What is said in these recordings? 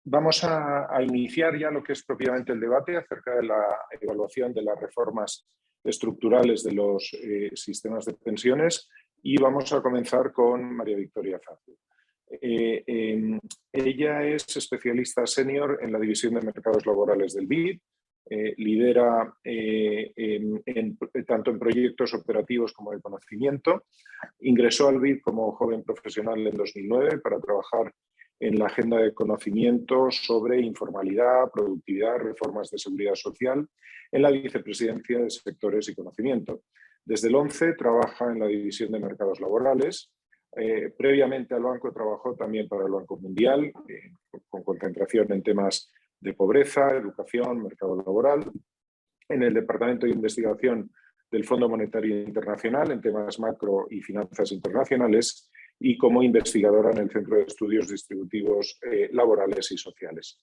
Vamos a iniciar ya lo que es propiamente el debate acerca de la evaluación de las reformas estructurales de los sistemas de pensiones y vamos a comenzar con María Victoria Facio. Ella es especialista senior en la División de Mercados Laborales del BID, lidera tanto en proyectos operativos como de conocimiento. Ingresó al BID como joven profesional en 2009 para trabajar en la agenda de conocimiento sobre informalidad, productividad, reformas de seguridad social en la vicepresidencia de sectores y conocimiento. Desde el 11 trabaja en la División de Mercados Laborales. Previamente al banco trabajó también para el Banco Mundial, con concentración en temas de pobreza, educación, mercado laboral. En el Departamento de Investigación del Fondo Monetario Internacional en temas macro y finanzas internacionales y como investigadora en el Centro de Estudios Distributivos Laborales y Sociales.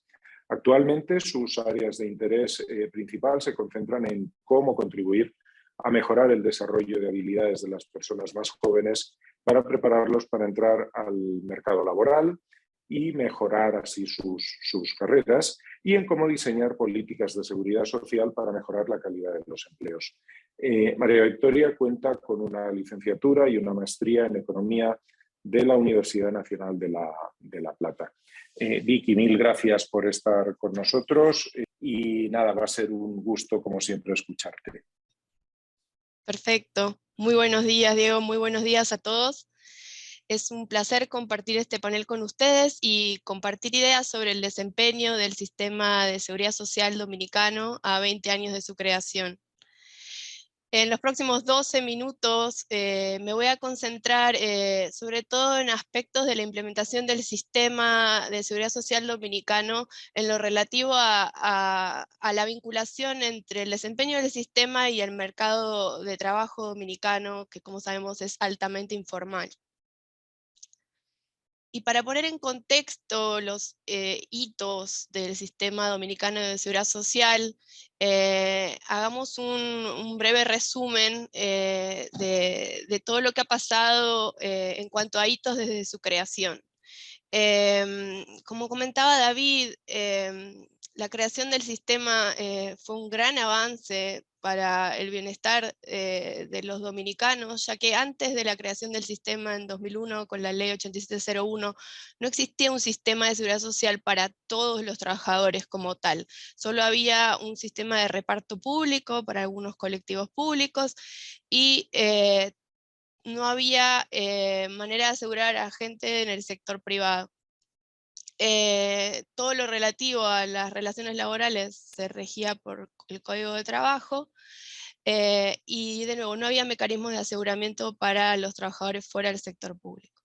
Actualmente sus áreas de interés principal se concentran en cómo contribuir a mejorar el desarrollo de habilidades de las personas más jóvenes para prepararlos para entrar al mercado laboral y mejorar así sus carreras, y en cómo diseñar políticas de seguridad social para mejorar la calidad de los empleos. María Victoria cuenta con una licenciatura y una maestría en Economía de la Universidad Nacional de La Plata. Vicky, mil gracias por estar con nosotros y nada, va a ser un gusto como siempre escucharte. Perfecto. Muy buenos días, Diego. Muy buenos días a todos. Es un placer compartir este panel con ustedes y compartir ideas sobre el desempeño del sistema de seguridad social dominicano a 20 años de su creación. En los próximos 12 minutos me voy a concentrar sobre todo en aspectos de la implementación del sistema de seguridad social dominicano en lo relativo a la vinculación entre el desempeño del sistema y el mercado de trabajo dominicano, que como sabemos es altamente informal. Y para poner en contexto los hitos del sistema dominicano de seguridad social, hagamos un breve resumen de todo lo que ha pasado en cuanto a hitos desde su creación. Como comentaba David, la creación del sistema fue un gran avance para el bienestar de los dominicanos, ya que antes de la creación del sistema en 2001, con la ley 8701, no existía un sistema de seguridad social para todos los trabajadores como tal. Solo había un sistema de reparto público para algunos colectivos públicos y no había manera de asegurar a gente en el sector privado. Todo lo relativo a las relaciones laborales se regía por el Código de Trabajo, y de nuevo no había mecanismos de aseguramiento para los trabajadores fuera del sector público.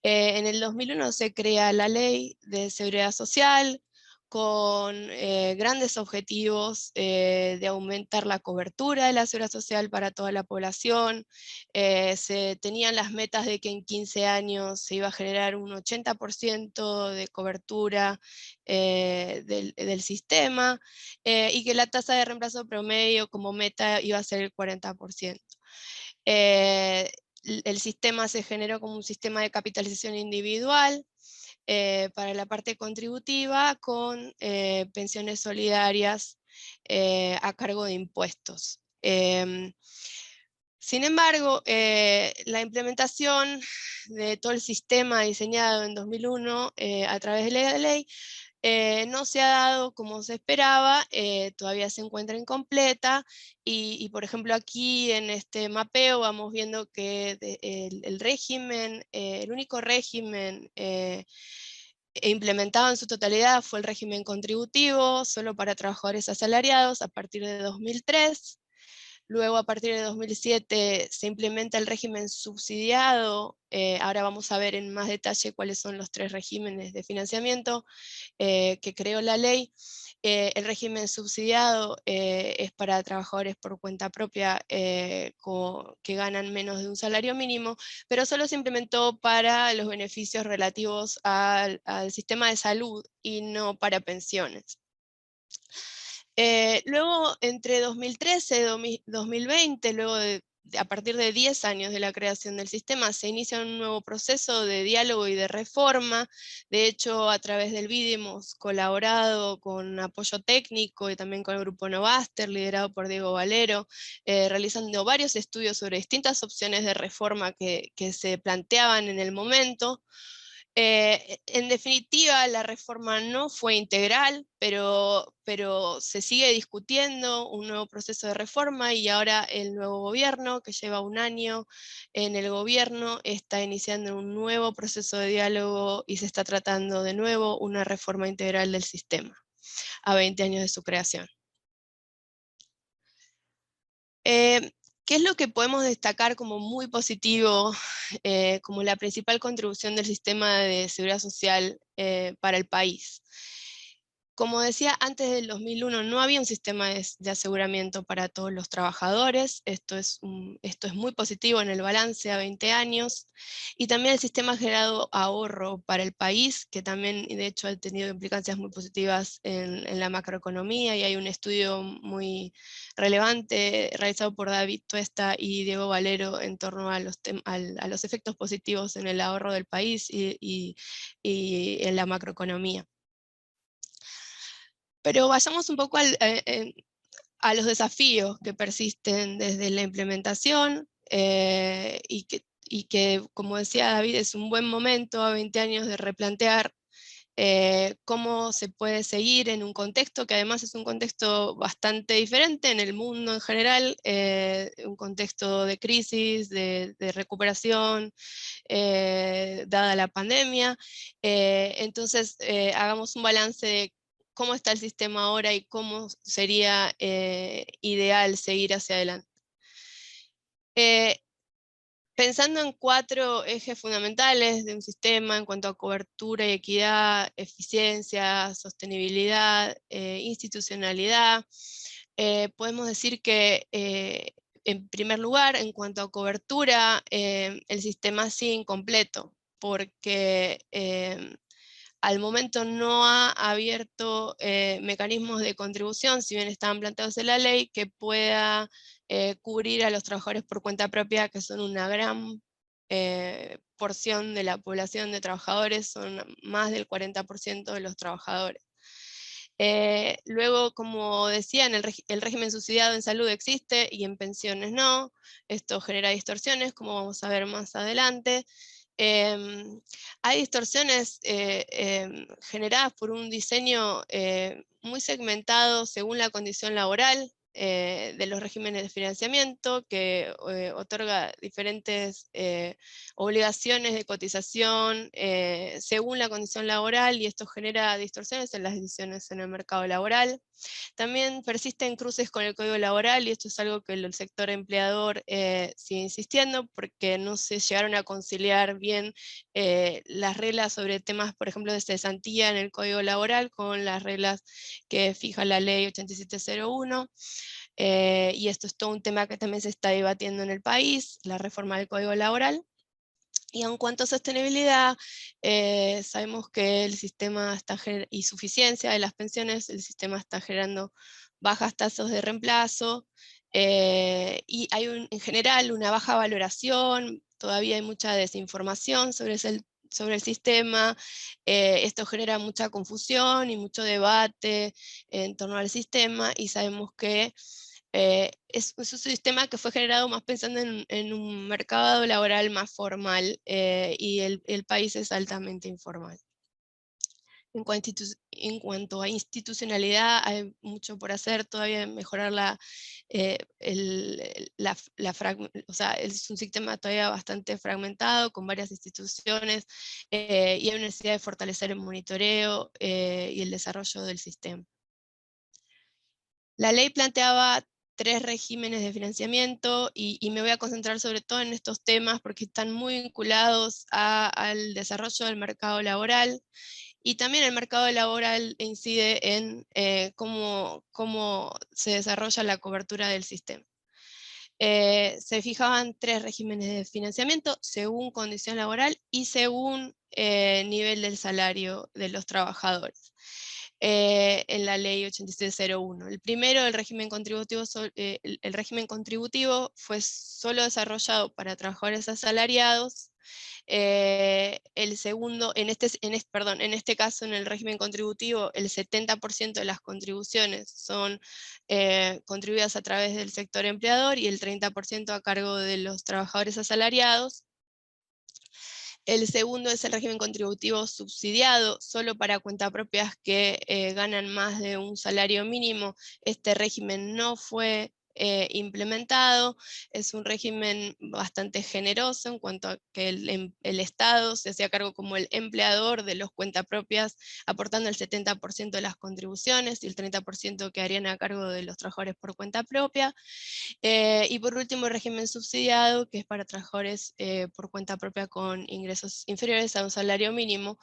En el 2001 se crea la Ley de Seguridad Social, con grandes objetivos de aumentar la cobertura de la seguridad social para toda la población. Se tenían las metas de que en 15 años se iba a generar un 80% de cobertura del sistema, y que la tasa de reemplazo promedio como meta iba a ser el 40%. El sistema se generó como un sistema de capitalización individual, para la parte contributiva, con pensiones solidarias a cargo de impuestos. Sin embargo, la implementación de todo el sistema diseñado en 2001 a través de la ley no se ha dado como se esperaba, todavía se encuentra incompleta, y por ejemplo aquí en este mapeo vamos viendo que el régimen, el único régimen implementado en su totalidad fue el régimen contributivo, solo para trabajadores asalariados a partir de 2003. Luego, a partir de 2007, se implementa el régimen subsidiado. Ahora vamos a ver en más detalle cuáles son los 3 regímenes de financiamiento que creó la ley. El régimen subsidiado es para trabajadores por cuenta propia que ganan menos de un salario mínimo, pero solo se implementó para los beneficios relativos al sistema de salud y no para pensiones. Luego, entre 2013 y 2020, luego de a partir de 10 años de la creación del sistema, se inicia un nuevo proceso de diálogo y de reforma. De hecho, a través del BID hemos colaborado con apoyo técnico y también con el grupo Novaster, liderado por Diego Valero, realizando varios estudios sobre distintas opciones de reforma que se planteaban en el momento. En definitiva, la reforma no fue integral, pero se sigue discutiendo un nuevo proceso de reforma, y ahora el nuevo gobierno, que lleva un año en el gobierno, está iniciando un nuevo proceso de diálogo y se está tratando de nuevo una reforma integral del sistema, a 20 años de su creación. ¿Qué es lo que podemos destacar como muy positivo, como la principal contribución del sistema de seguridad social para el país? Como decía, antes del 2001 no había un sistema de aseguramiento para todos los trabajadores. Esto es muy positivo en el balance a 20 años. Y también el sistema ha generado ahorro para el país, que también de hecho ha tenido implicancias muy positivas en la macroeconomía, y hay un estudio muy relevante realizado por David Tuesta y Diego Valero en torno a los efectos positivos en el ahorro del país y en la macroeconomía. Pero vayamos un poco a los desafíos que persisten desde la implementación, y que, como decía David, es un buen momento a 20 años de replantear cómo se puede seguir en un contexto que además es un contexto bastante diferente en el mundo en general, un contexto de crisis, de recuperación, dada la pandemia. Entonces, hagamos un balance de cómo está el sistema ahora y cómo sería ideal seguir hacia adelante. Pensando en 4 ejes fundamentales de un sistema en cuanto a cobertura y equidad, eficiencia, sostenibilidad, institucionalidad, podemos decir que en primer lugar, en cuanto a cobertura, el sistema sigue incompleto, porque al momento no ha abierto mecanismos de contribución, si bien estaban planteados en la ley, que pueda cubrir a los trabajadores por cuenta propia, que son una gran porción de la población de trabajadores, son más del 40% de los trabajadores. Luego, como decía, el régimen subsidiado en salud existe y en pensiones no. Esto genera distorsiones, como vamos a ver más adelante. Hay distorsiones generadas por un diseño muy segmentado según la condición laboral de los regímenes de financiamiento, que otorga diferentes obligaciones de cotización según la condición laboral, y esto genera distorsiones en las decisiones en el mercado laboral. También persisten cruces con el Código Laboral, y esto es algo que el sector empleador sigue insistiendo, porque no se llegaron a conciliar bien las reglas sobre temas, por ejemplo, de cesantía en el Código Laboral con las reglas que fija la ley 8701. Y esto es todo un tema que también se está debatiendo en el país, la reforma del Código Laboral. Y en cuanto a sostenibilidad, sabemos que el sistema y suficiencia de las pensiones, el sistema está generando bajas tasas de reemplazo, y hay en general una baja valoración, todavía hay mucha desinformación sobre el sistema. Esto genera mucha confusión y mucho debate en torno al sistema, y sabemos que es un sistema que fue generado más pensando en un mercado laboral más formal, y el país es altamente informal. En cuanto a institucionalidad, hay mucho por hacer todavía, mejorar o sea, es un sistema todavía bastante fragmentado, con varias instituciones, y hay una necesidad de fortalecer el monitoreo y el desarrollo del sistema. La ley planteaba 3 regímenes de financiamiento, y me voy a concentrar sobre todo en estos temas porque están muy vinculados al desarrollo del mercado laboral, y también el mercado laboral incide en cómo se desarrolla la cobertura del sistema. Se fijaban 3 regímenes de financiamiento según condición laboral y según nivel del salario de los trabajadores. en la ley 8601. El primero, el régimen contributivo, el régimen contributivo fue solo desarrollado para trabajadores asalariados. El segundo, en este caso, en el régimen contributivo, el 70% de las contribuciones son contribuidas a través del sector empleador y el 30% a cargo de los trabajadores asalariados. El segundo es el régimen contributivo subsidiado, solo para cuentapropias que ganan más de un salario mínimo. Este régimen no fue implementado, es un régimen bastante generoso en cuanto a que el Estado se hacía cargo como el empleador de los cuentapropias, aportando el 70% de las contribuciones y el 30% quedarían a cargo de los trabajadores por cuenta propia. Y por último, el régimen subsidiado, que es para trabajadores por cuenta propia con ingresos inferiores a un salario mínimo.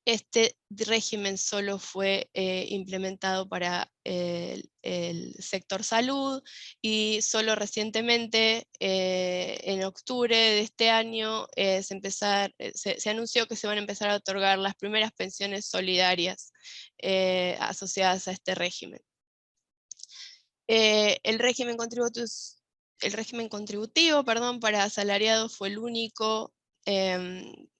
Este régimen solo fue implementado para el sector salud y solo recientemente, en octubre de este año, se anunció que se van a empezar a otorgar las primeras pensiones solidarias asociadas a este régimen. El régimen contributivo, para asalariados fue el único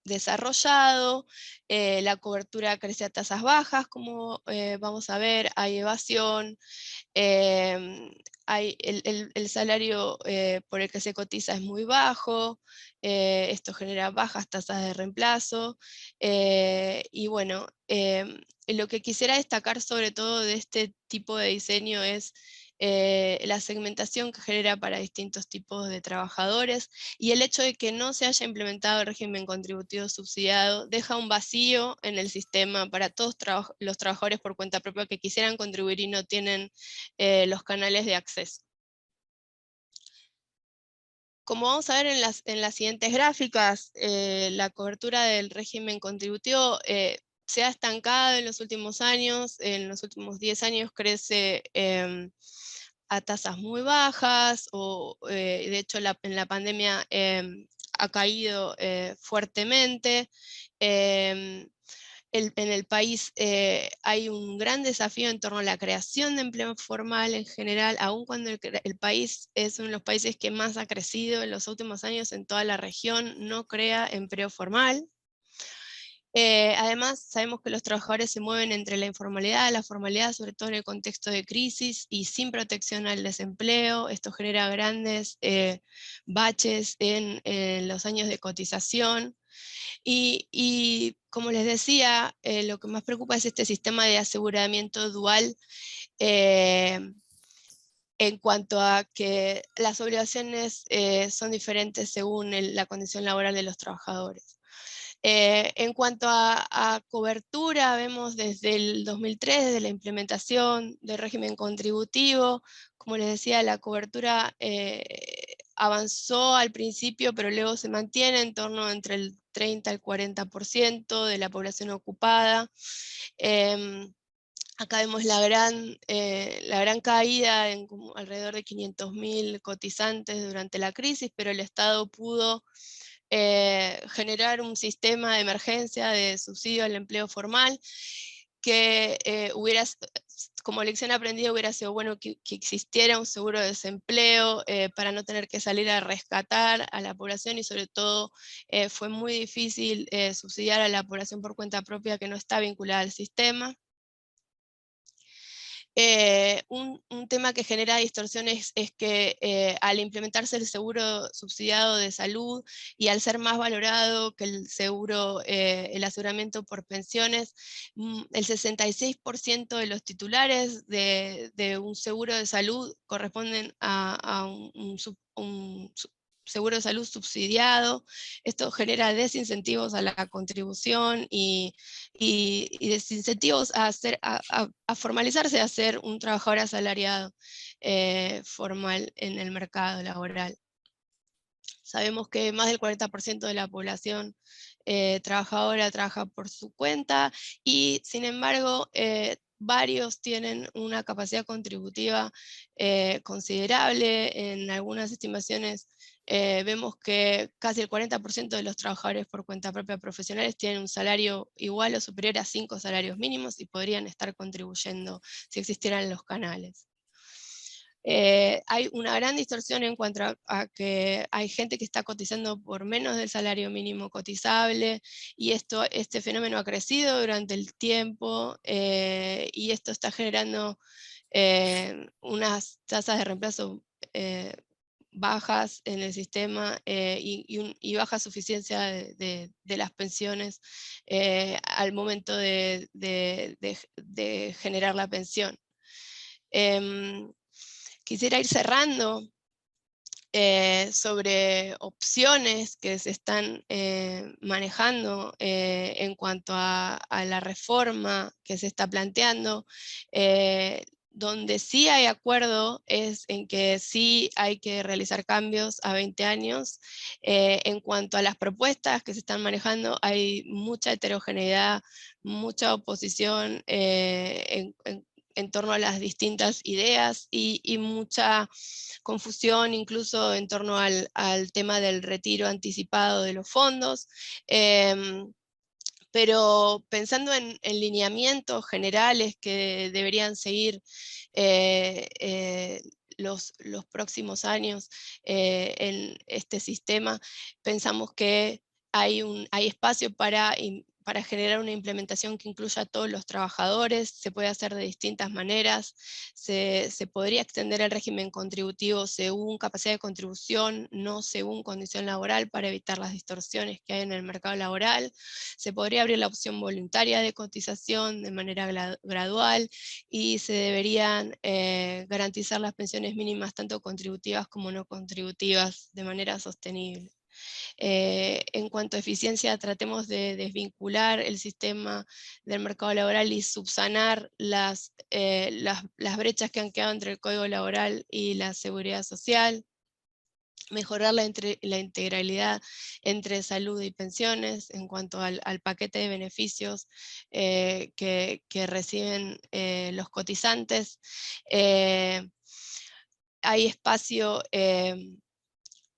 desarrollado. La cobertura crece a tasas bajas, como vamos a ver, hay evasión, el salario por el que se cotiza es muy bajo, esto genera bajas tasas de reemplazo, y bueno, lo que quisiera destacar sobre todo de este tipo de diseño es la segmentación que genera para distintos tipos de trabajadores, y el hecho de que no se haya implementado el régimen contributivo subsidiado deja un vacío en el sistema para todos los trabajadores por cuenta propia que quisieran contribuir y no tienen los canales de acceso. Como vamos a ver en las siguientes gráficas, la cobertura del régimen contributivo se ha estancado en los últimos años. En los últimos 10 años crece a tasas muy bajas, de hecho en la pandemia ha caído fuertemente. En el país hay un gran desafío en torno a la creación de empleo formal en general, aun cuando el país es uno de los países que más ha crecido en los últimos años en toda la región, no crea empleo formal. Además, sabemos que los trabajadores se mueven entre la informalidad y la formalidad, sobre todo en el contexto de crisis y sin protección al desempleo. Esto genera grandes baches en los años de cotización. Y como les decía, lo que más preocupa es este sistema de aseguramiento dual, en cuanto a que las obligaciones son diferentes según la condición laboral de los trabajadores. En cuanto a cobertura, vemos desde el 2003, desde la implementación del régimen contributivo, como les decía, la cobertura avanzó al principio, pero luego se mantiene en torno entre el 30 al 40% de la población ocupada. Acá vemos la gran caída en alrededor de 500.000 cotizantes durante la crisis, pero el Estado pudo generar un sistema de emergencia de subsidio al empleo formal que como lección aprendida hubiera sido bueno que existiera un seguro de desempleo para no tener que salir a rescatar a la población, y sobre todo fue muy difícil subsidiar a la población por cuenta propia que no está vinculada al sistema. Un tema que genera distorsiones es que al implementarse el seguro subsidiado de salud y al ser más valorado que el aseguramiento por pensiones, el 66% de los titulares de un seguro de salud corresponden a un seguro de salud subsidiado. Esto genera desincentivos a la contribución y desincentivos a formalizarse, a ser un trabajador asalariado formal en el mercado laboral. Sabemos que más del 40% de la población trabajadora trabaja por su cuenta, y sin embargo varios tienen una capacidad contributiva considerable. En algunas estimaciones vemos que casi el 40% de los trabajadores por cuenta propia profesionales tienen un salario igual o superior a 5 salarios mínimos y podrían estar contribuyendo si existieran los canales. Hay una gran distorsión en cuanto a que hay gente que está cotizando por menos del salario mínimo cotizable, y este fenómeno ha crecido durante el tiempo, y esto está generando unas tasas de reemplazo bajas en el sistema, y baja suficiencia de las pensiones al momento de generar la pensión. Quisiera ir cerrando sobre opciones que se están manejando en cuanto a la reforma que se está planteando. Donde sí hay acuerdo es en que sí hay que realizar cambios a 20 años. En cuanto a las propuestas que se están manejando, hay mucha heterogeneidad, mucha oposición en torno a las distintas ideas, y mucha confusión incluso en torno al tema del retiro anticipado de los fondos. Pero pensando en lineamientos generales que deberían seguir los próximos años en este sistema, pensamos que hay espacio para generar una implementación que incluya a todos los trabajadores. Se puede hacer de distintas maneras. Se podría extender el régimen contributivo según capacidad de contribución, no según condición laboral, para evitar las distorsiones que hay en el mercado laboral. Se podría abrir la opción voluntaria de cotización de manera gradual, y se deberían garantizar las pensiones mínimas tanto contributivas como no contributivas de manera sostenible. En cuanto a eficiencia, tratemos de desvincular el sistema del mercado laboral y subsanar las brechas que han quedado entre el Código Laboral y la Seguridad Social. Mejorar la integralidad entre salud y pensiones en cuanto al paquete de beneficios que reciben los cotizantes. Hay espacio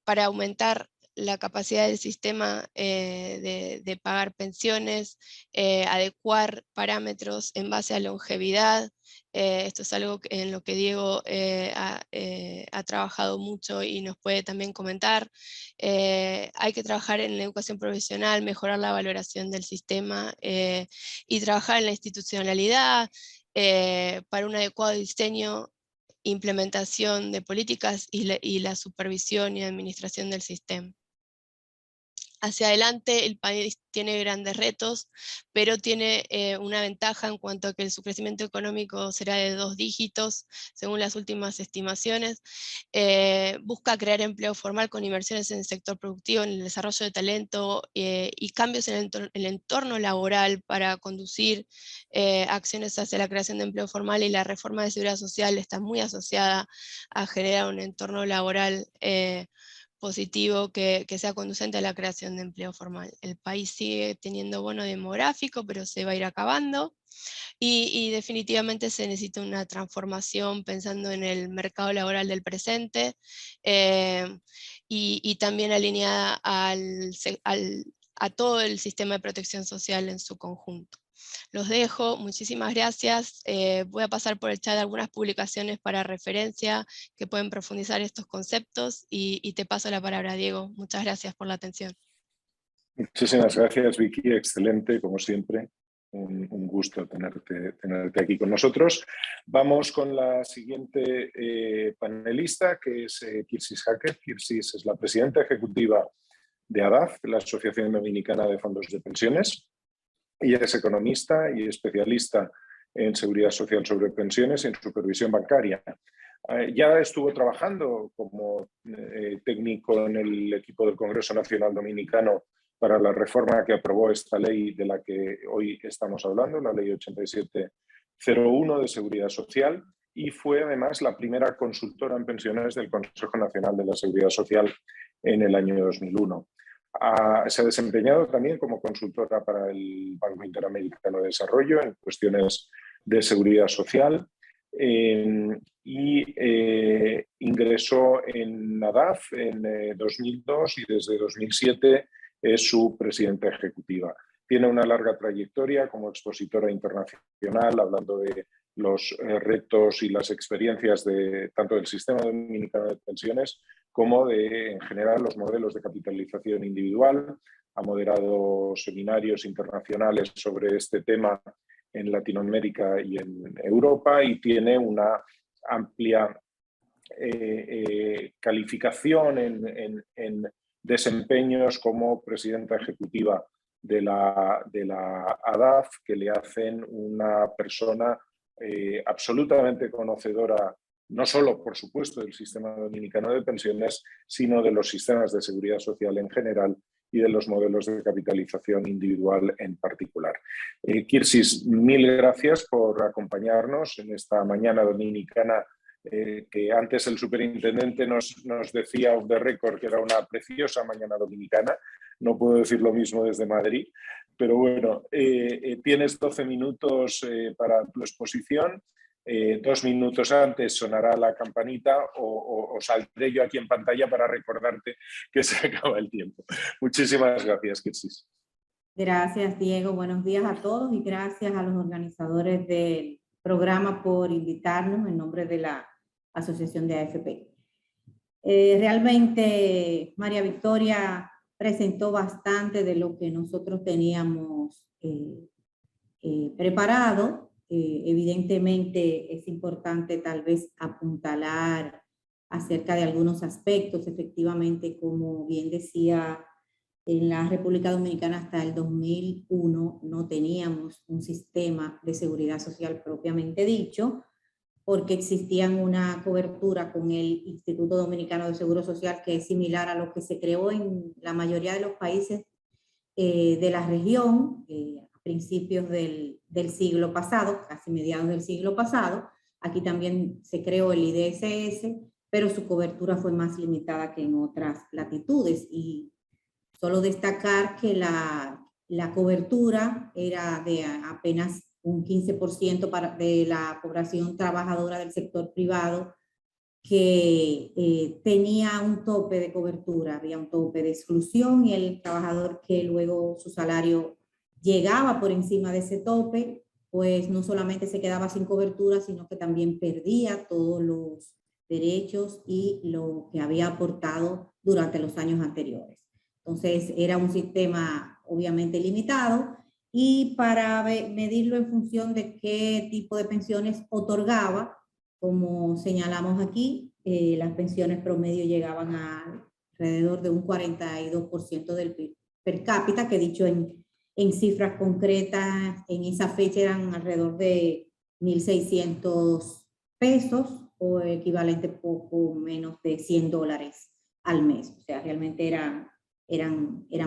para aumentar la capacidad del sistema de pagar pensiones, adecuar parámetros en base a longevidad. Esto es algo en lo que Diego ha trabajado mucho y nos puede también comentar. Hay que trabajar en la educación profesional, mejorar la valoración del sistema y trabajar en la institucionalidad para un adecuado diseño, implementación de políticas y la supervisión y administración del sistema. Hacia adelante el país tiene grandes retos, pero tiene una ventaja en cuanto a que su crecimiento económico será de 2 dígitos, según las últimas estimaciones. Busca crear empleo formal con inversiones en el sector productivo, en el desarrollo de talento y cambios en el entorno laboral para conducir acciones hacia la creación de empleo formal, y la reforma de seguridad social está muy asociada a generar un entorno laboral positivo que sea conducente a la creación de empleo formal. El país sigue teniendo bono demográfico, pero se va a ir acabando, y definitivamente se necesita una transformación pensando en el mercado laboral del presente, y también alineada a todo el sistema de protección social en su conjunto. Los dejo, muchísimas gracias. Voy a pasar por el chat algunas publicaciones para referencia que pueden profundizar estos conceptos, y te paso la palabra, Diego. Muchas gracias por la atención. Muchísimas gracias, Vicky. Excelente, como siempre. Un gusto tenerte aquí con nosotros. Vamos con la siguiente panelista, que es Kirsis Hacker. Kirsis es la presidenta ejecutiva de ADAF, la Asociación Dominicana de Fondos de Pensiones. Ella es economista y especialista en seguridad social sobre pensiones y en supervisión bancaria. Ya estuvo trabajando como técnico en el equipo del Congreso Nacional Dominicano para la reforma que aprobó esta ley de la que hoy estamos hablando, la Ley 8701 de Seguridad Social, y fue además la primera consultora en pensiones del Consejo Nacional de la Seguridad Social en el año 2001. Se ha desempeñado también como consultora para el Banco Interamericano de Desarrollo en cuestiones de seguridad social. ingresó en ADAF en 2002 y desde 2007 es su presidenta ejecutiva. Tiene una larga trayectoria como expositora internacional, hablando de los retos y las experiencias tanto del sistema dominicano de pensiones como en general, los modelos de capitalización individual. Ha moderado seminarios internacionales sobre este tema en Latinoamérica y en Europa y tiene una amplia calificación en desempeños como presidenta ejecutiva de la ADAF, que le hacen una persona absolutamente conocedora, no solo, por supuesto, del sistema dominicano de pensiones, sino de los sistemas de seguridad social en general y de los modelos de capitalización individual en particular. Kirsis, mil gracias por acompañarnos en esta mañana dominicana, que antes el superintendente nos decía off the record que era una preciosa mañana dominicana. No puedo decir lo mismo desde Madrid, pero bueno, tienes 12 minutos para tu exposición. 2 minutos antes sonará la campanita o saldré yo aquí en pantalla para recordarte que se acaba el tiempo. Muchísimas gracias, Kirsis. Gracias, Diego. Buenos días a todos y gracias a los organizadores del programa por invitarnos en nombre de la Asociación de AFP. Realmente María Victoria presentó bastante de lo que nosotros teníamos preparado. Evidentemente es importante tal vez apuntalar acerca de algunos aspectos. Efectivamente, como bien decía, en la República Dominicana hasta el 2001 no teníamos un sistema de seguridad social propiamente dicho, porque existían una cobertura con el Instituto Dominicano de Seguro Social que es similar a lo que se creó en la mayoría de los países de la región a principios del siglo pasado, casi mediados del siglo pasado. Aquí también se creó el IDSS, pero su cobertura fue más limitada que en otras latitudes. Y solo destacar que la cobertura era de apenas un 15% de la población trabajadora del sector privado que tenía un tope de cobertura, había un tope de exclusión, y el trabajador que luego su salario llegaba por encima de ese tope, pues no solamente se quedaba sin cobertura, sino que también perdía todos los derechos y lo que había aportado durante los años anteriores. Entonces era un sistema obviamente limitado, y para medirlo en función de qué tipo de pensiones otorgaba, como señalamos aquí, las pensiones promedio llegaban a alrededor de un 42% del PIB per cápita, que dicho en cifras concretas, en esa fecha eran alrededor de 1.600 pesos o equivalente poco menos de $100 al mes. O sea, realmente eran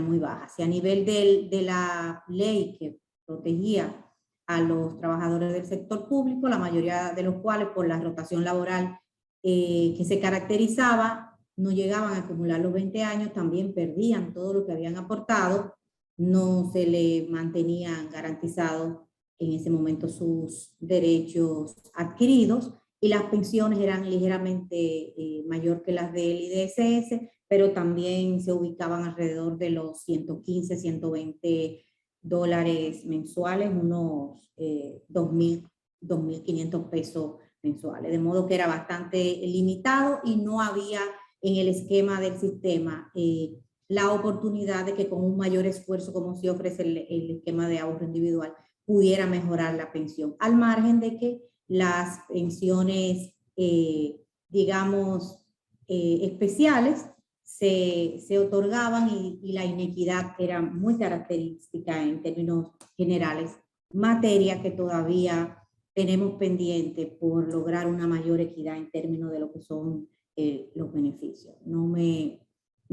muy bajas. Y a nivel de la ley que protegía a los trabajadores del sector público, la mayoría de los cuales por la rotación laboral que se caracterizaba, no llegaban a acumular los 20 años, también perdían todo lo que habían aportado, no se le mantenían garantizados en ese momento sus derechos adquiridos, y las pensiones eran ligeramente mayor que las del IDSS, pero también se ubicaban alrededor de los 115, 120 dólares mensuales, unos 2.500 pesos mensuales, de modo que era bastante limitado y no había en el esquema del sistema la oportunidad de que con un mayor esfuerzo, como se ofrece el esquema de ahorro individual, pudiera mejorar la pensión, al margen de que las pensiones, digamos, especiales se otorgaban y la inequidad era muy característica en términos generales, materia que todavía tenemos pendiente por lograr una mayor equidad en términos de lo que son los beneficios. No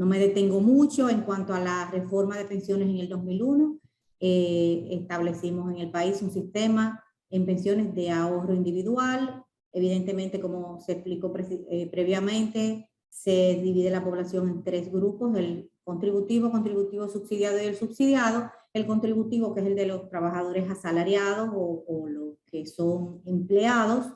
me detengo mucho en cuanto a la reforma de pensiones en el 2001. Establecimos en el país un sistema en pensiones de ahorro individual. Evidentemente, como se explicó previamente, se divide la población en 3 grupos: el contributivo, contributivo subsidiado y el subsidiado. El contributivo, que es el de los trabajadores asalariados o los que son empleados,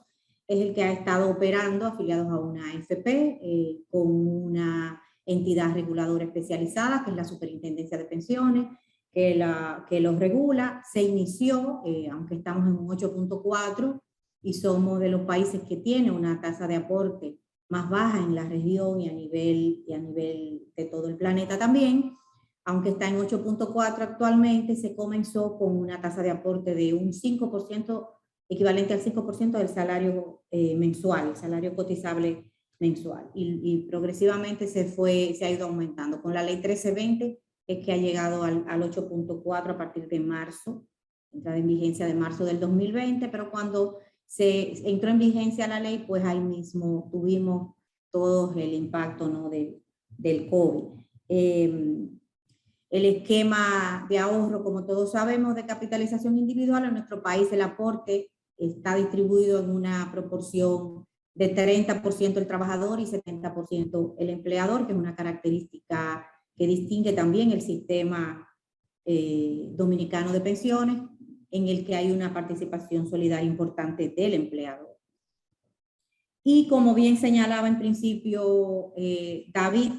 es el que ha estado operando afiliados a una AFP con una entidad reguladora especializada, que es la Superintendencia de Pensiones, que los regula. Se inició, aunque estamos en un 8.4 y somos de los países que tiene una tasa de aporte más baja en la región y a nivel de todo el planeta también, aunque está en 8.4 actualmente, se comenzó con una tasa de aporte de un 5%, equivalente al 5% del salario mensual, el salario cotizable mensual. Y progresivamente se ha ido aumentando. Con la ley 1320 es que ha llegado al 8.4 a partir de marzo, entrada en vigencia de marzo del 2020, pero cuando se entró en vigencia la ley, pues ahí mismo tuvimos todo el impacto, ¿no?, del COVID. El esquema de ahorro, como todos sabemos, de capitalización individual en nuestro país, el aporte está distribuido en una proporción de 30% el trabajador y 70% el empleador, que es una característica que distingue también el sistema dominicano de pensiones, en el que hay una participación solidaria importante del empleador. Y como bien señalaba en principio David,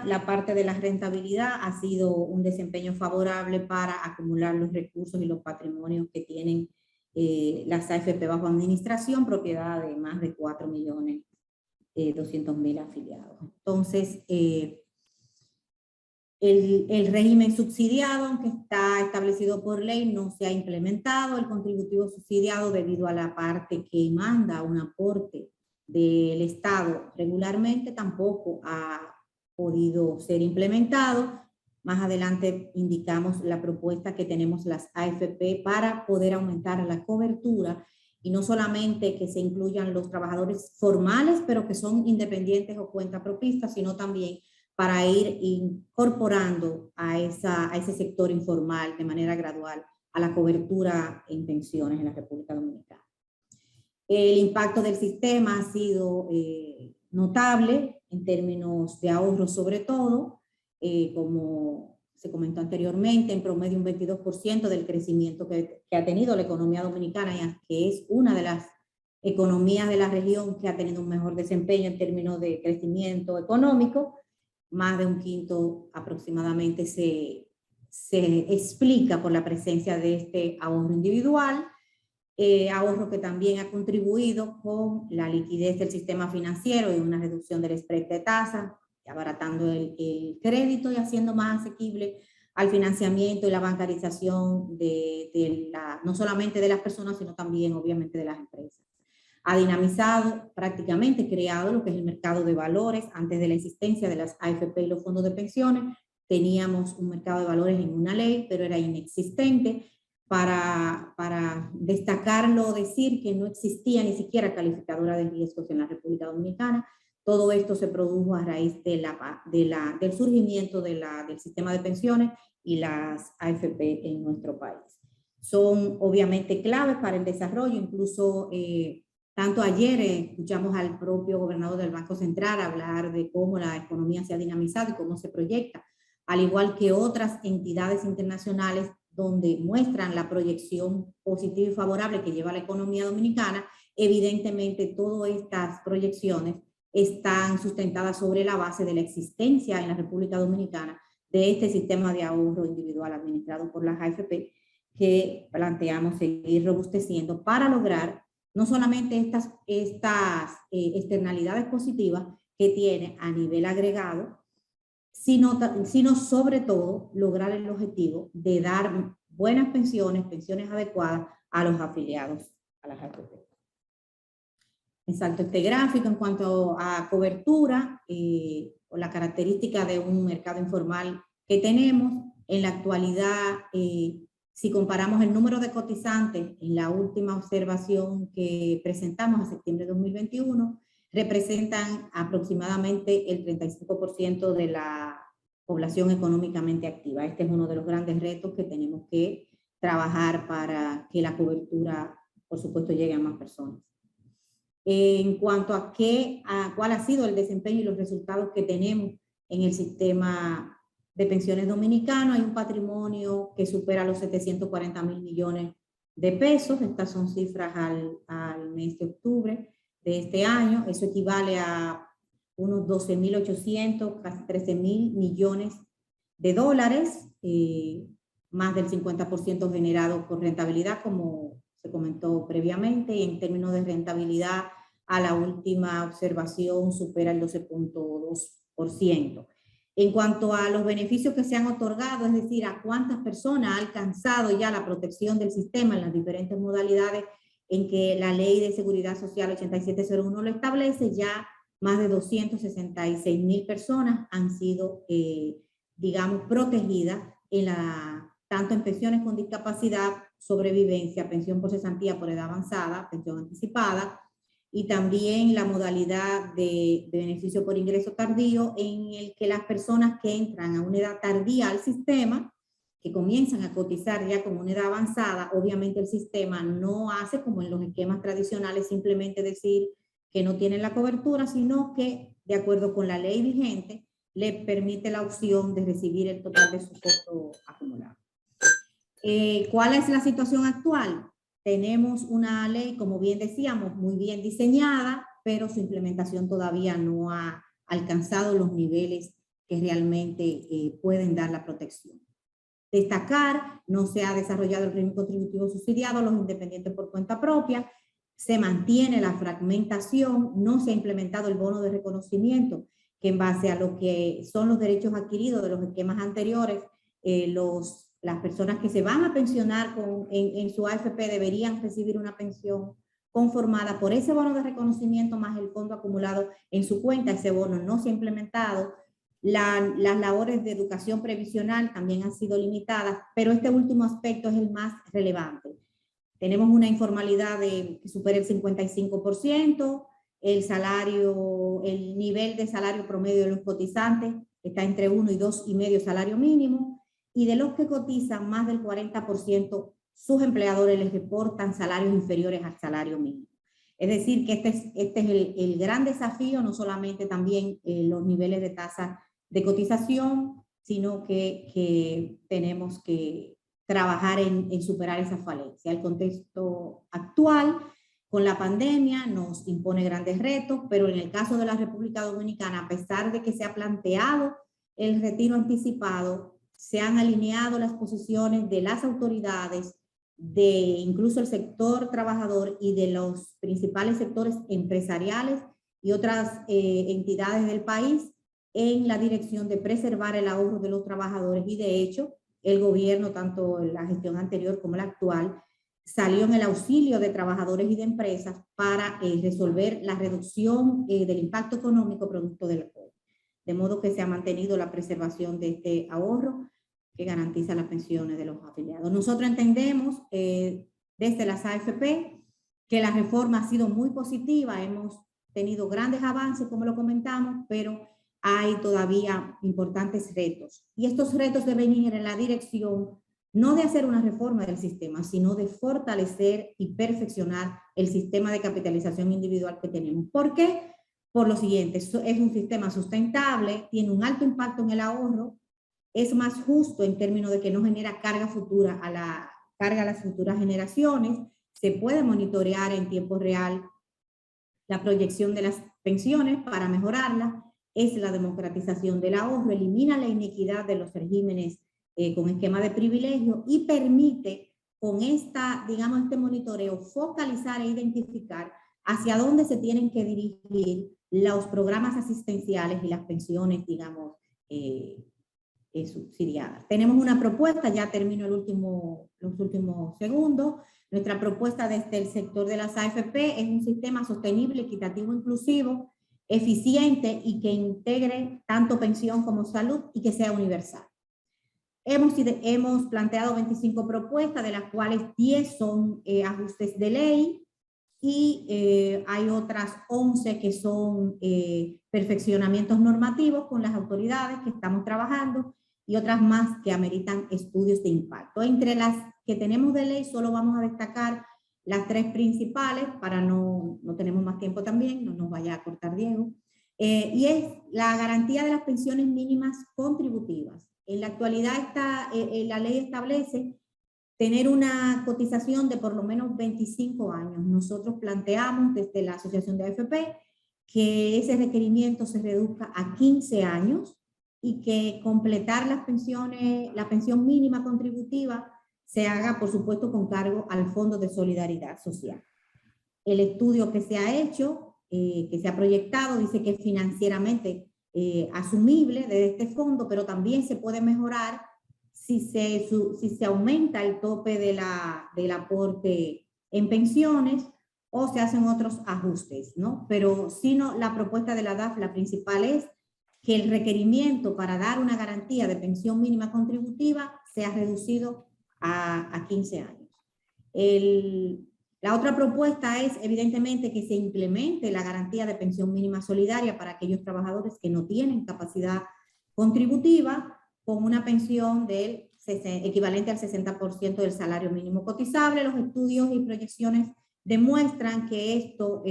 la parte de la rentabilidad ha sido un desempeño favorable para acumular los recursos y los patrimonios que tienen las AFP bajo administración, propiedad de más de 4.200.000 afiliados. Entonces, el régimen subsidiado, aunque está establecido por ley, no se ha implementado. El contributivo subsidiado, debido a la parte que manda un aporte del Estado regularmente, tampoco ha podido ser implementado. Más adelante indicamos la propuesta que tenemos las AFP para poder aumentar la cobertura, y no solamente que se incluyan los trabajadores formales, pero que son independientes o cuentapropistas, sino también para ir incorporando a ese sector informal de manera gradual a la cobertura en pensiones en la República Dominicana. El impacto del sistema ha sido notable en términos de ahorro, sobre todo, como se comentó anteriormente, en promedio un 22% del crecimiento que ha tenido la economía dominicana, que es una de las economías de la región que ha tenido un mejor desempeño en términos de crecimiento económico. Más de un quinto aproximadamente se explica por la presencia de este ahorro individual, ahorro que también ha contribuido con la liquidez del sistema financiero y una reducción del spread de tasa, abaratando el crédito y haciendo más asequible al financiamiento y la bancarización no solamente de las personas, sino también obviamente de las empresas. Ha dinamizado, prácticamente creado lo que es el mercado de valores. Antes de la existencia de las AFP y los fondos de pensiones, teníamos un mercado de valores en una ley, pero era inexistente. Para destacarlo, decir que no existía ni siquiera calificadora de riesgos en la República Dominicana. Todo esto se produjo a raíz del surgimiento del sistema de pensiones y las AFP en nuestro país. Son obviamente claves para el desarrollo. Incluso tanto ayer escuchamos al propio gobernador del Banco Central hablar de cómo la economía se ha dinamizado y cómo se proyecta, al igual que otras entidades internacionales donde muestran la proyección positiva y favorable que lleva la economía dominicana. Evidentemente, todas estas proyecciones están sustentadas sobre la base de la existencia en la República Dominicana de este sistema de ahorro individual administrado por las AFP, que planteamos seguir robusteciendo para lograr no solamente estas externalidades positivas que tiene a nivel agregado, sino sobre todo lograr el objetivo de dar buenas pensiones adecuadas a los afiliados a las AFP. Exacto, este gráfico en cuanto a cobertura o la característica de un mercado informal que tenemos en la actualidad. Si comparamos el número de cotizantes en la última observación que presentamos a septiembre de 2021, representan aproximadamente el 35% de la población económicamente activa. Este es uno de los grandes retos que tenemos que trabajar para que la cobertura, por supuesto, llegue a más personas. En cuanto a cuál ha sido el desempeño y los resultados que tenemos en el sistema de pensiones dominicano, hay un patrimonio que supera los 740.000 millones de pesos. Estas son cifras al mes de octubre de este año. Eso equivale a unos 12.800, casi 13.000 millones de dólares, más del 50% generado por rentabilidad, como se comentó previamente, y en términos de rentabilidad a la última observación supera el 12.2%. En cuanto a los beneficios que se han otorgado, es decir, a cuántas personas ha alcanzado ya la protección del sistema en las diferentes modalidades en que la Ley de Seguridad Social 8701 lo establece, ya más de 266.000 personas han sido, digamos, protegidas en tanto en pensiones con discapacidad, sobrevivencia, pensión por cesantía por edad avanzada, pensión anticipada, y también la modalidad de beneficio por ingreso tardío, en el que las personas que entran a una edad tardía al sistema, que comienzan a cotizar ya con una edad avanzada, obviamente el sistema no hace como en los esquemas tradicionales simplemente decir que no tienen la cobertura, sino que de acuerdo con la ley vigente le permite la opción de recibir el total de su costo acumulado. ¿Cuál es la situación actual? Tenemos una ley, como bien decíamos, muy bien diseñada, pero su implementación todavía no ha alcanzado los niveles que realmente pueden dar la protección. Destacar, no se ha desarrollado el régimen contributivo subsidiado a los independientes por cuenta propia, se mantiene la fragmentación, no se ha implementado el bono de reconocimiento, que en base a lo que son los derechos adquiridos de los esquemas anteriores, las personas que se van a pensionar en su AFP deberían recibir una pensión conformada por ese bono de reconocimiento más el fondo acumulado en su cuenta. Ese bono no se ha implementado. Las labores de educación previsional también han sido limitadas, pero este último aspecto es el más relevante. Tenemos una informalidad que supera el 55%, el nivel de salario promedio de los cotizantes está entre 1 y 2,5 salario mínimo, y de los que cotizan más del 40%, sus empleadores les reportan salarios inferiores al salario mínimo. Es decir, que este es el gran desafío, no solamente también los niveles de tasa de cotización, sino que tenemos que trabajar en superar esa falencia. El contexto actual con la pandemia nos impone grandes retos, pero en el caso de la República Dominicana, a pesar de que se ha planteado el retiro anticipado, se han alineado las posiciones de las autoridades, de incluso el sector trabajador y de los principales sectores empresariales y otras entidades del país en la dirección de preservar el ahorro de los trabajadores. Y de hecho, el gobierno, tanto la gestión anterior como la actual, salió en el auxilio de trabajadores y de empresas para resolver la reducción del impacto económico producto del COVID. De modo que se ha mantenido la preservación de este ahorro que garantiza las pensiones de los afiliados. Nosotros entendemos desde las AFP que la reforma ha sido muy positiva, hemos tenido grandes avances, como lo comentamos, pero hay todavía importantes retos. Y estos retos deben ir en la dirección no de hacer una reforma del sistema, sino de fortalecer y perfeccionar el sistema de capitalización individual que tenemos. ¿Por qué? Por lo siguiente, es un sistema sustentable, tiene un alto impacto en el ahorro, es más justo en términos de que no genera carga futura a las futuras generaciones, se puede monitorear en tiempo real la proyección de las pensiones para mejorarla, es la democratización del ahorro, elimina la inequidad de los regímenes con esquema de privilegio y permite con este monitoreo focalizar e identificar hacia dónde se tienen que dirigir los programas asistenciales y las pensiones, digamos, subsidiadas. Tenemos una propuesta, ya termino los últimos segundos. Nuestra propuesta desde el sector de las AFP es un sistema sostenible, equitativo, inclusivo, eficiente y que integre tanto pensión como salud y que sea universal. Hemos planteado 25 propuestas, de las cuales 10 son ajustes de ley y hay otras 11 que son perfeccionamientos normativos con las autoridades que estamos trabajando y otras más que ameritan estudios de impacto. Entre las que tenemos de ley solo vamos a destacar las 3 principales, para no tenemos más tiempo también, no nos vaya a cortar Diego, y es la garantía de las pensiones mínimas contributivas. En la actualidad la ley establece tener una cotización de por lo menos 25 años. Nosotros planteamos desde la Asociación de AFP que ese requerimiento se reduzca a 15 años y que completar las pensiones, la pensión mínima contributiva se haga, por supuesto, con cargo al Fondo de Solidaridad Social. El estudio que se ha hecho, que se ha proyectado, dice que es financieramente asumible desde este fondo, pero también se puede mejorar si se aumenta el tope del aporte en pensiones o se hacen otros ajustes, ¿no? Pero si no, la propuesta de la DAF, la principal es que el requerimiento para dar una garantía de pensión mínima contributiva sea reducido a 15 años. La otra propuesta es, evidentemente, que se implemente la garantía de pensión mínima solidaria para aquellos trabajadores que no tienen capacidad contributiva, con una pensión equivalente al 60% del salario mínimo cotizable. Los estudios y proyecciones demuestran que esto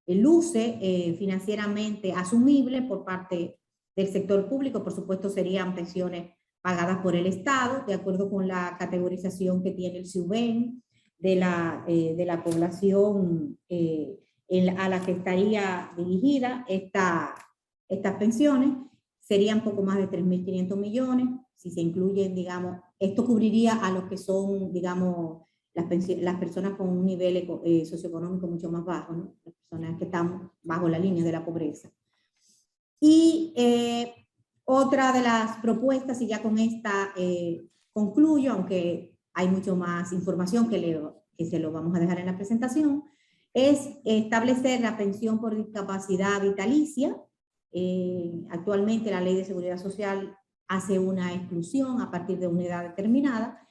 luce financieramente asumible por parte del sector público. Por supuesto, serían pensiones pagadas por el Estado, de acuerdo con la categorización que tiene el SUBEN de la población a la que estaría dirigida estas pensiones. Serían poco más de 3.500 millones, si se incluyen, digamos, esto cubriría a los que son, digamos, las personas con un nivel socioeconómico mucho más bajo, ¿no? Las personas que están bajo la línea de la pobreza. Y otra de las propuestas, y ya con esta concluyo, aunque hay mucho más información que se lo vamos a dejar en la presentación, es establecer la pensión por discapacidad vitalicia. Actualmente la Ley de Seguridad Social hace una exclusión a partir de una edad determinada,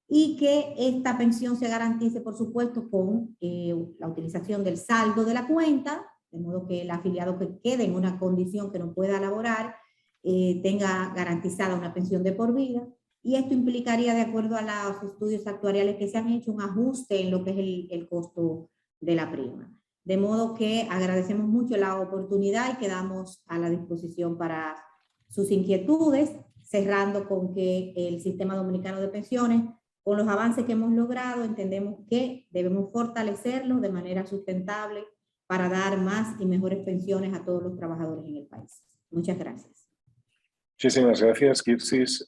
y que esta pensión se garantice, por supuesto, con la utilización del saldo de la cuenta, de modo que el afiliado que quede en una condición que no pueda laborar tenga garantizada una pensión de por vida. Y esto implicaría, de acuerdo a los estudios actuariales que se han hecho, un ajuste en lo que es el costo de la prima. De modo que agradecemos mucho la oportunidad y quedamos a la disposición para sus inquietudes, cerrando con que el sistema dominicano de pensiones, con los avances que hemos logrado, entendemos que debemos fortalecerlo de manera sustentable para dar más y mejores pensiones a todos los trabajadores en el país. Muchas gracias. Muchísimas gracias, Kirsis.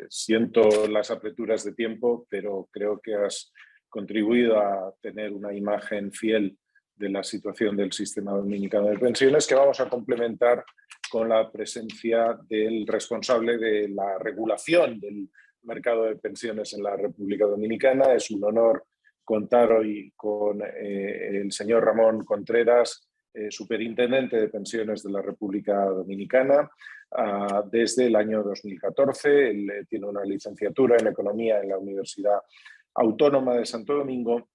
Siento las apreturas de tiempo, pero creo que has contribuido a tener una imagen fiel de la situación del sistema dominicano de pensiones, que vamos a complementar con la presencia del responsable de la regulación del mercado de pensiones en la República Dominicana. Es un honor contar hoy con el señor Ramón Contreras, superintendente de pensiones de la República Dominicana. Desde el año 2014, él tiene una licenciatura en Economía en la Universidad Autónoma de Santo Domingo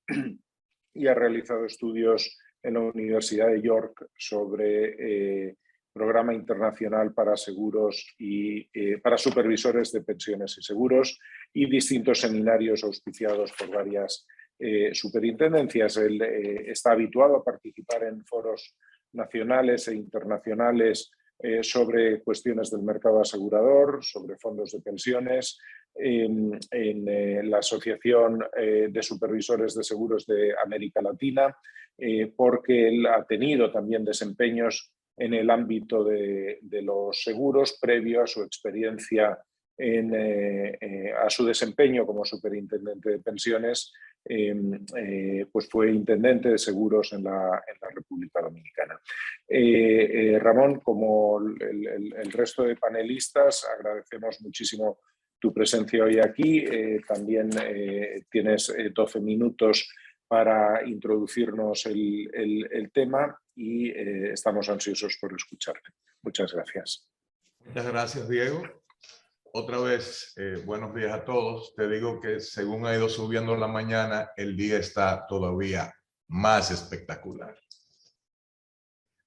y ha realizado estudios en la Universidad de York sobre programa internacional para seguros y para supervisores de pensiones y seguros, y distintos seminarios auspiciados por varias superintendencias. Él está habituado a participar en foros nacionales e internacionales sobre cuestiones del mercado asegurador, sobre fondos de pensiones, en la Asociación de Supervisores de Seguros de América Latina, porque él ha tenido también desempeños en el ámbito de los seguros previo a su experiencia a su desempeño como superintendente de pensiones. Pues fue intendente de seguros en la República Dominicana. Ramón, como el resto de panelistas, agradecemos muchísimo tu presencia hoy aquí. También tienes 12 minutos para introducirnos el tema y estamos ansiosos por escucharte. Muchas gracias. Muchas gracias, Diego. Otra vez, buenos días a todos. Te digo que según ha ido subiendo la mañana, el día está todavía más espectacular.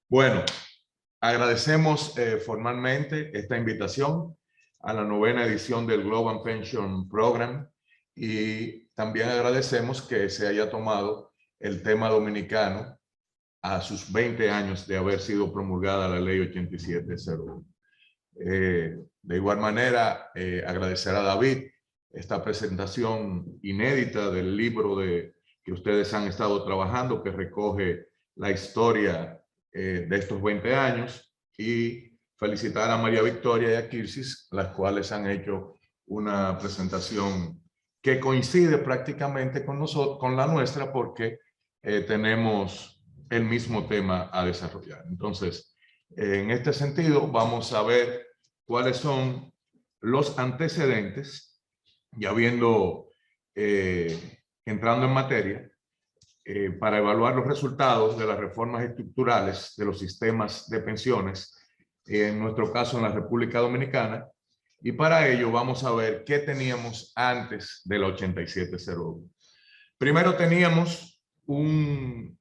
Bueno, agradecemos formalmente esta invitación a la 9ª edición del Global Pension Program, y también agradecemos que se haya tomado el tema dominicano a sus 20 años de haber sido promulgada la Ley 8701. De igual manera, agradecer a David esta presentación inédita del libro que ustedes han estado trabajando, que recoge la historia de estos 20 años, y felicitar a María Victoria y a Kirsis, las cuales han hecho una presentación que coincide prácticamente con la nuestra, porque tenemos el mismo tema a desarrollar. Entonces, en este sentido, vamos a ver cuáles son los antecedentes, ya viendo, entrando en materia, para evaluar los resultados de las reformas estructurales de los sistemas de pensiones, en nuestro caso en la República Dominicana, y para ello vamos a ver qué teníamos antes de la 8701. Primero teníamos un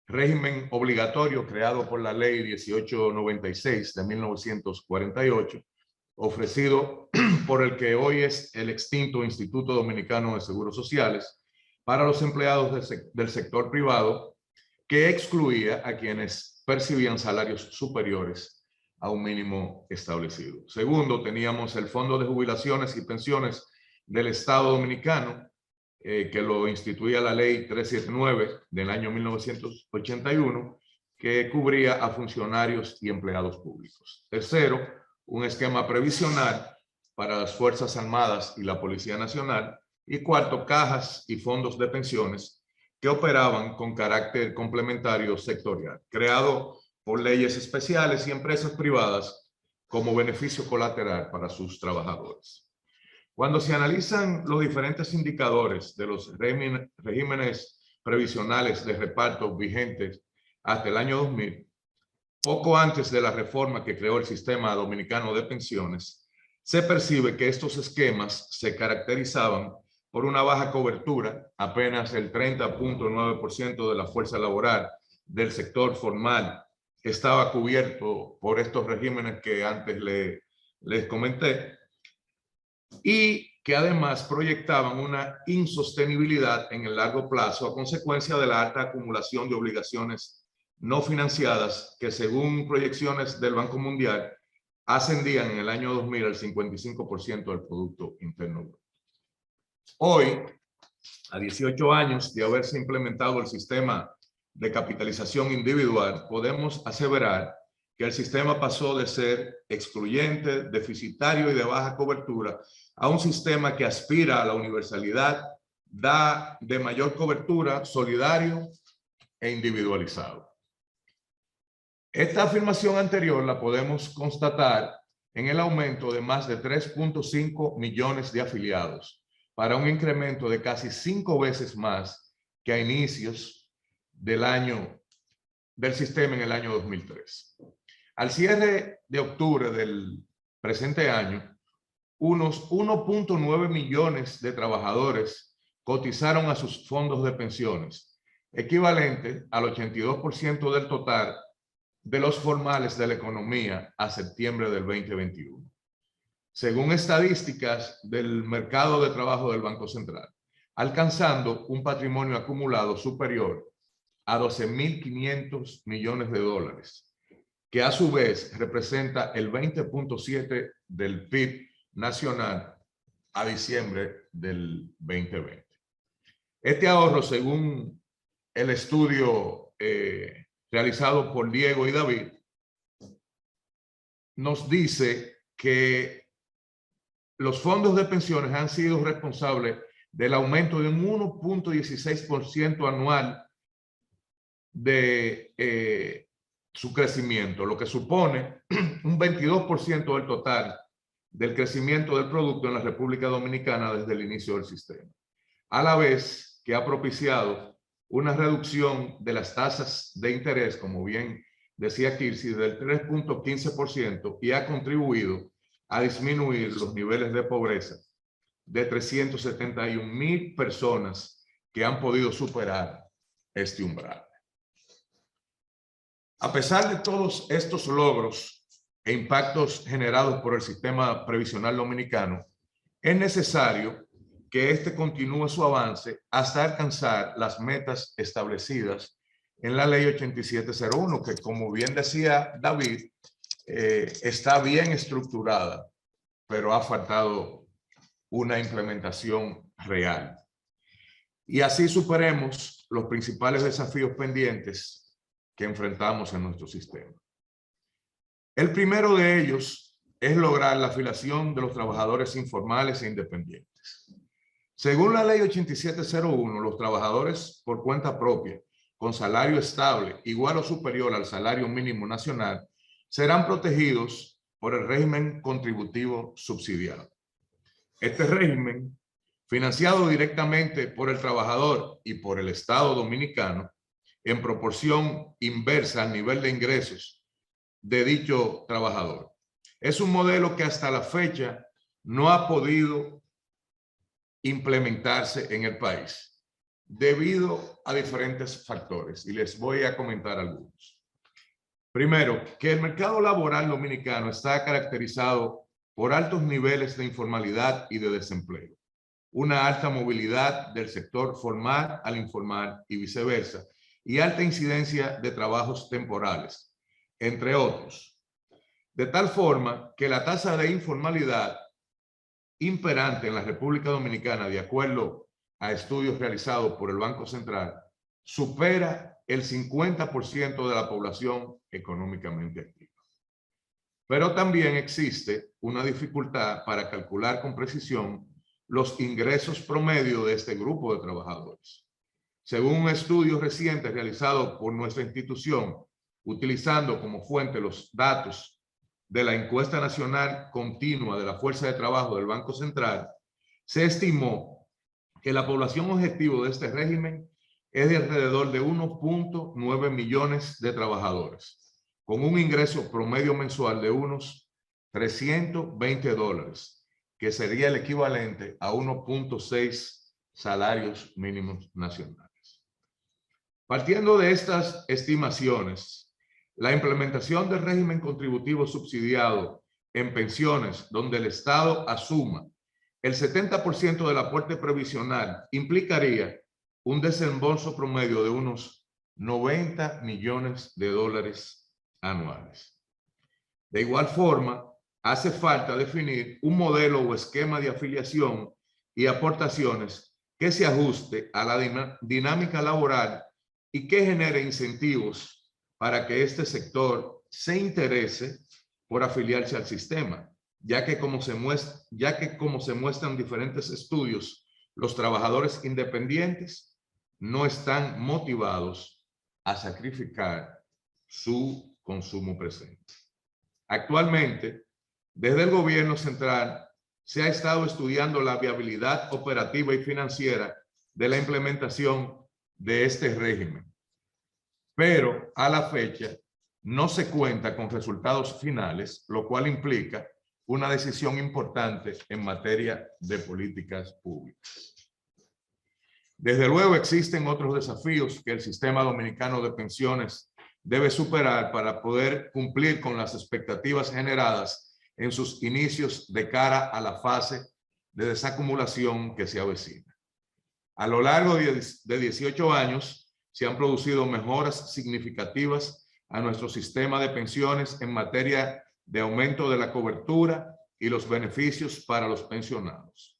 régimen obligatorio creado por la Ley 1896 de 1948, ofrecido por el que hoy es el extinto Instituto Dominicano de Seguros Sociales para los empleados del sector privado, que excluía a quienes percibían salarios superiores a un mínimo establecido. Segundo, teníamos el Fondo de Jubilaciones y Pensiones del Estado Dominicano, que lo instituía la Ley 379 del año 1981, que cubría a funcionarios y empleados públicos. Tercero, un esquema previsional para las Fuerzas Armadas y la Policía Nacional. Y cuarto, cajas y fondos de pensiones que operaban con carácter complementario sectorial, creado por leyes especiales y empresas privadas como beneficio colateral para sus trabajadores. Cuando se analizan los diferentes indicadores de los regímenes previsionales de reparto vigentes hasta el año 2000, poco antes de la reforma que creó el sistema dominicano de pensiones, se percibe que estos esquemas se caracterizaban por una baja cobertura. Apenas el 30.9% de la fuerza laboral del sector formal estaba cubierto por estos regímenes que antes les comenté, y que además proyectaban una insostenibilidad en el largo plazo a consecuencia de la alta acumulación de obligaciones no financiadas que, según proyecciones del Banco Mundial, ascendían en el año 2000 al 55% del Producto Interno Bruto. Hoy, a 18 años de haberse implementado el sistema de capitalización individual, podemos aseverar que el sistema pasó de ser excluyente, deficitario y de baja cobertura a un sistema que aspira a la universalidad, da de mayor cobertura, solidario e individualizado. Esta afirmación anterior la podemos constatar en el aumento de más de 3.5 millones de afiliados, para un incremento de casi 5 veces más que a inicios del sistema en el año 2003. Al cierre de octubre del presente año, unos 1.9 millones de trabajadores cotizaron a sus fondos de pensiones, equivalente al 82% del total de los formales de la economía a septiembre del 2021. Según estadísticas del mercado de trabajo del Banco Central, alcanzando un patrimonio acumulado superior a 12.500 millones de dólares, que a su vez representa el 20.7% del PIB nacional a diciembre del 2020. Este ahorro, según el estudio realizado por Diego y David, nos dice que los fondos de pensiones han sido responsables del aumento de un 1.16% anual de su crecimiento, lo que supone un 22% del total del crecimiento del producto en la República Dominicana desde el inicio del sistema, a la vez que ha propiciado una reducción de las tasas de interés, como bien decía Kirsi, del 3.15%, y ha contribuido a disminuir los niveles de pobreza de 371,000 personas que han podido superar este umbral. A pesar de todos estos logros e impactos generados por el sistema previsional dominicano, es necesario que éste continúe su avance hasta alcanzar las metas establecidas en la Ley 8701, que, como bien decía David, está bien estructurada, pero ha faltado una implementación real. Y así superemos los principales desafíos pendientes que enfrentamos en nuestro sistema. El primero de ellos es lograr la afiliación de los trabajadores informales e independientes. Según la Ley 8701, los trabajadores por cuenta propia, con salario estable, igual o superior al salario mínimo nacional, serán protegidos por el régimen contributivo subsidiado. Este régimen, financiado directamente por el trabajador y por el Estado dominicano, en proporción inversa al nivel de ingresos de dicho trabajador. Es un modelo que hasta la fecha no ha podido implementarse en el país debido a diferentes factores, y les voy a comentar algunos. Primero, que el mercado laboral dominicano está caracterizado por altos niveles de informalidad y de desempleo, una alta movilidad del sector formal al informal y viceversa, y alta incidencia de trabajos temporales, entre otros. De tal forma que la tasa de informalidad imperante en la República Dominicana, de acuerdo a estudios realizados por el Banco Central, supera el 50% de la población económicamente activa. Pero también existe una dificultad para calcular con precisión los ingresos promedio de este grupo de trabajadores. Según un estudio reciente realizado por nuestra institución, utilizando como fuente los datos de la encuesta nacional continua de la fuerza de trabajo del Banco Central, se estimó que la población objetivo de este régimen es de alrededor de 1.9 millones de trabajadores, con un ingreso promedio mensual de unos $320, que sería el equivalente a 1.6 salarios mínimos nacionales. Partiendo de estas estimaciones, la implementación del régimen contributivo subsidiado en pensiones, donde el Estado asuma el 70% del aporte previsional, implicaría un desembolso promedio de unos $90 millones anuales. De igual forma, hace falta definir un modelo o esquema de afiliación y aportaciones que se ajuste a la dinámica laboral y que genere incentivos para que este sector se interese por afiliarse al sistema, ya que como se muestran diferentes estudios, los trabajadores independientes no están motivados a sacrificar su consumo presente. Actualmente, desde el gobierno central se ha estado estudiando la viabilidad operativa y financiera de la implementación de este régimen, pero a la fecha no se cuenta con resultados finales, lo cual implica una decisión importante en materia de políticas públicas. Desde luego existen otros desafíos que el sistema dominicano de pensiones debe superar para poder cumplir con las expectativas generadas en sus inicios de cara a la fase de desacumulación que se avecina. A lo largo de 18 años se han producido mejoras significativas a nuestro sistema de pensiones en materia de aumento de la cobertura y los beneficios para los pensionados.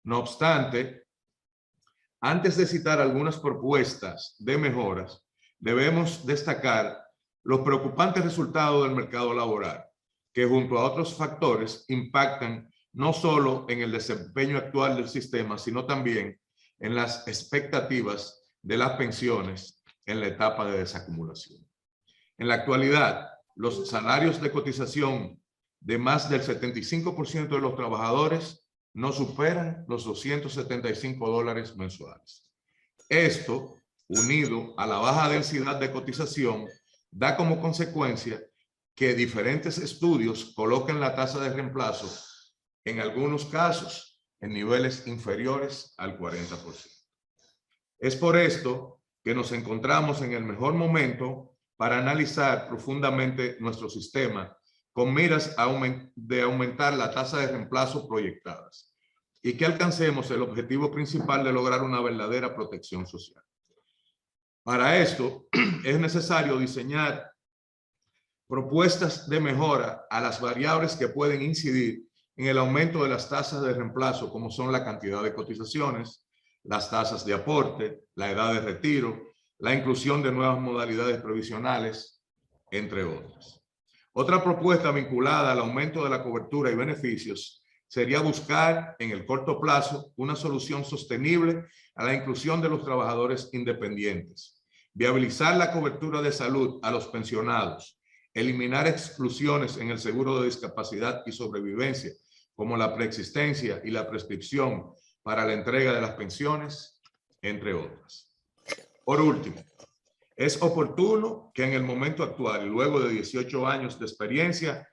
No obstante, antes de citar algunas propuestas de mejoras, debemos destacar los preocupantes resultados del mercado laboral, que junto a otros factores impactan no solo en el desempeño actual del sistema, sino también en las expectativas de las pensiones en la etapa de desacumulación. En la actualidad, los salarios de cotización de más del 75% de los trabajadores no superan los $275 mensuales. Esto, unido a la baja densidad de cotización, da como consecuencia que diferentes estudios coloquen la tasa de reemplazo, en algunos casos, en niveles inferiores al 40%. Es por esto que nos encontramos en el mejor momento para analizar profundamente nuestro sistema con miras de aumentar la tasa de reemplazo proyectadas y que alcancemos el objetivo principal de lograr una verdadera protección social. Para esto es necesario diseñar propuestas de mejora a las variables que pueden incidir en el aumento de las tasas de reemplazo, como son la cantidad de cotizaciones, las tasas de aporte, la edad de retiro, la inclusión de nuevas modalidades provisionales, entre otras. Otra propuesta vinculada al aumento de la cobertura y beneficios sería buscar en el corto plazo una solución sostenible a la inclusión de los trabajadores independientes, viabilizar la cobertura de salud a los pensionados, eliminar exclusiones en el seguro de discapacidad y sobrevivencia, como la preexistencia y la prescripción para la entrega de las pensiones, entre otras. Por último, es oportuno que en el momento actual, luego de 18 años de experiencia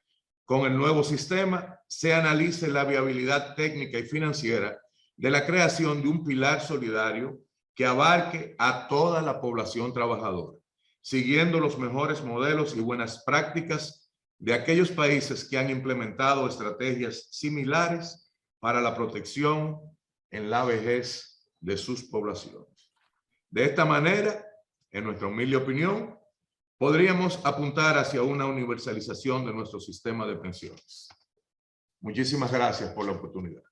con el nuevo sistema, se analice la viabilidad técnica y financiera de la creación de un pilar solidario que abarque a toda la población trabajadora, siguiendo los mejores modelos y buenas prácticas de aquellos países que han implementado estrategias similares para la protección en la vejez de sus poblaciones. De esta manera, en nuestra humilde opinión, podríamos apuntar hacia una universalización de nuestro sistema de pensiones. Muchísimas gracias por la oportunidad.